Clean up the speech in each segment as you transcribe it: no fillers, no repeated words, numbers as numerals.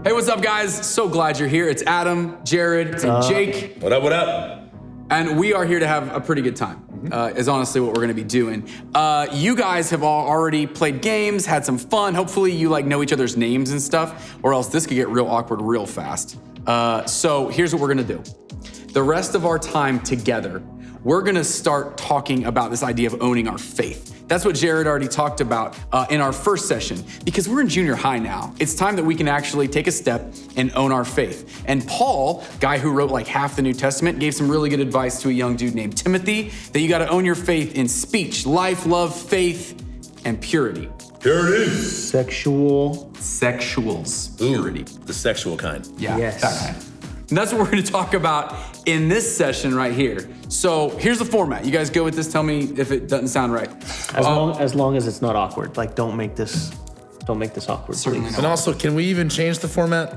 Hey, what's up, guys? So glad you're here. It's Adam, Jared, and Jake. What up, what up? And we are here to have a pretty good time, is honestly what we're gonna be doing. You guys have all already played games, had some fun. Hopefully you know each other's names and stuff, or else this could get real awkward real fast. So here's what we're gonna do. The rest of our time together, we're gonna start talking about this idea of owning our faith. That's what Jared already talked about in our first session. Because we're in junior high now, it's time that we can actually take a step and own our faith. And Paul, guy who wrote like half the New Testament, gave some really good advice to a young dude named Timothy that you gotta own your faith in speech, life, love, faith, and purity. Purity. Sexuals. Purity. The sexual kind. Yeah, Yes. that kind. And that's what we're gonna talk about in this session right here. So here's the format. You guys go with this, tell me if it doesn't sound right. As long as it's not awkward. Like, don't make this awkward, Certainly please. not. And also, can we even change the format?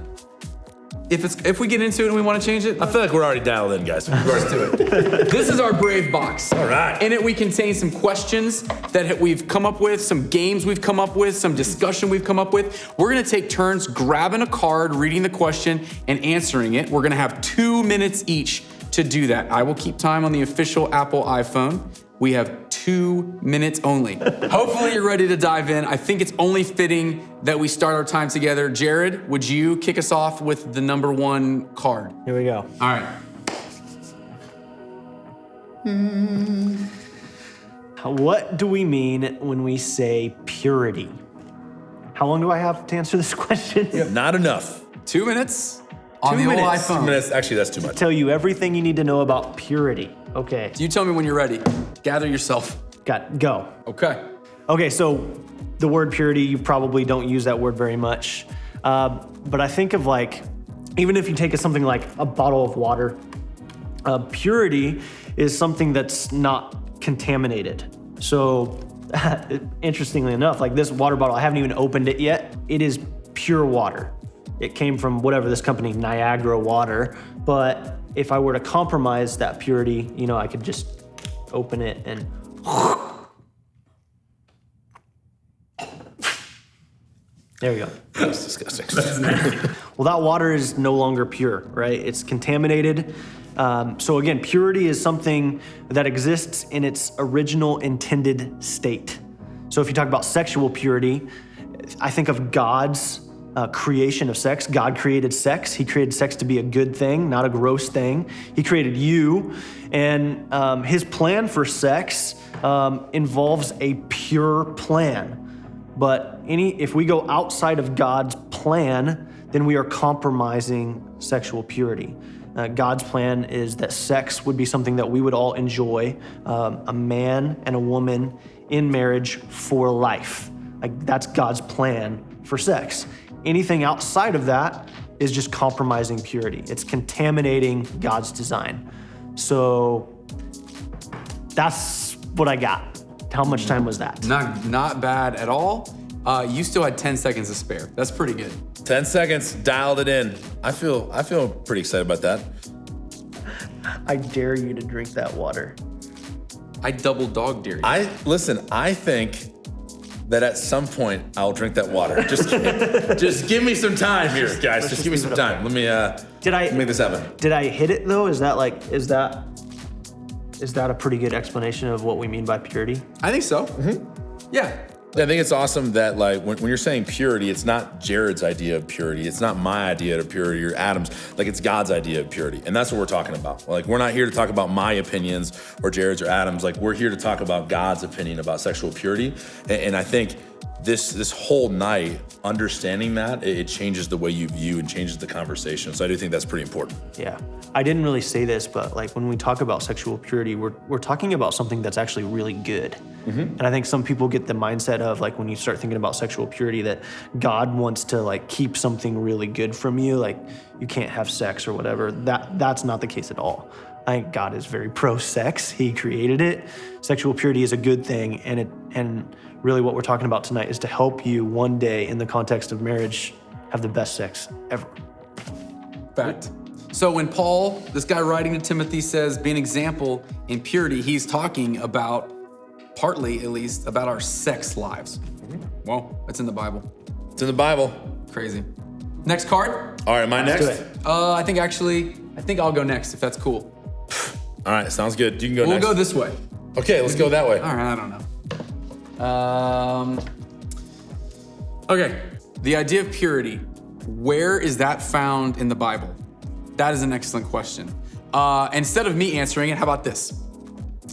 If we get into it and we wanna change it, I feel like we're already dialed in, guys. let's do it. This is our Brave Box. All right. In it, we contain some questions that we've come up with, some games we've come up with, some discussion we've come up with. We're gonna take turns grabbing a card, reading the question, and answering it. We're gonna have 2 minutes each to do that. I will keep time on the official Apple iPhone. We have 2 minutes only. Hopefully you're ready to dive in. I think it's only fitting that we start our time together. Jared, would you kick us off with the number 1 card? Here we go. All right. What do we mean when we say purity? How long do I have to answer this question? Not enough. 2 minutes on 2 the old minutes. iPhone. 2 minutes. Actually, that's too much. Tell you everything you need to know about purity. Okay, You tell me when you're ready. Gather yourself. go. Okay. Okay, so the word purity, you probably don't use that word very much. But I think of even if you take something like a bottle of water, purity is something that's not contaminated. So interestingly enough, this water bottle, I haven't even opened it yet. It is pure water. It came from whatever this company, Niagara Water. But if I were to compromise that purity, I could just open it and there we go. That's disgusting. Well, that water is no longer pure, right? It's contaminated. So again, purity is something that exists in its original intended state. So if you talk about sexual purity, I think of God's creation of sex. God created sex. He created sex to be a good thing, not a gross thing. He created you, and his plan for sex involves a pure plan. But if we go outside of God's plan, then we are compromising sexual purity. God's plan is that sex would be something that we would all enjoy, a man and a woman in marriage for life. That's God's plan for sex. Anything outside of that is just compromising purity. It's contaminating God's design. So that's what I got. How much time was that? Not bad at all. You still had 10 seconds to spare. That's pretty good. 10 seconds, dialed it in. I feel pretty excited about that. I dare you to drink that water. I double dog dare you. I think that at some point I'll drink that water. Just give me some time here, guys. Just give me some time. Let me make this happen. Did I hit it though? Is that a pretty good explanation of what we mean by purity? I think so. Yeah. I think it's awesome that when you're saying purity, it's not Jared's idea of purity. It's not my idea of purity or Adam's. It's God's idea of purity. And that's what we're talking about. We're not here to talk about my opinions or Jared's or Adam's. We're here to talk about God's opinion about sexual purity. And I think this whole night, understanding that, it changes the way you view and changes the conversation. So I do think that's pretty important. Yeah. I didn't really say this, but when we talk about sexual purity, we're talking about something that's actually really good. And I think some people get the mindset of when you start thinking about sexual purity that God wants to keep something really good from you, you can't have sex or whatever. That's not the case at all. I think God is very pro-sex. He created it. Sexual purity is a good thing, and really what we're talking about tonight is to help you one day in the context of marriage have the best sex ever. Fact. So when Paul, this guy writing to Timothy, says, be an example in purity, he's talking about, partly at least, about our sex lives. Well, it's in the Bible. It's in the Bible. Crazy. Next card. All right, am I next? do it. I think I'll go next if that's cool. All right, sounds good. You can go We'll next. go this way. Okay, let's go that way. All right, I don't know. Okay, the idea of purity. Where is that found in the Bible? That is an excellent question. Instead of me answering it, how about this?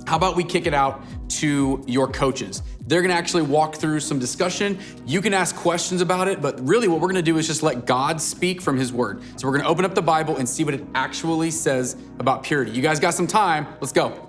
How about we kick it out to your coaches? They're gonna actually walk through some discussion. You can ask questions about it, but really what we're gonna do is just let God speak from his word. So we're gonna open up the Bible and see what it actually says about purity. You guys got some time, let's go.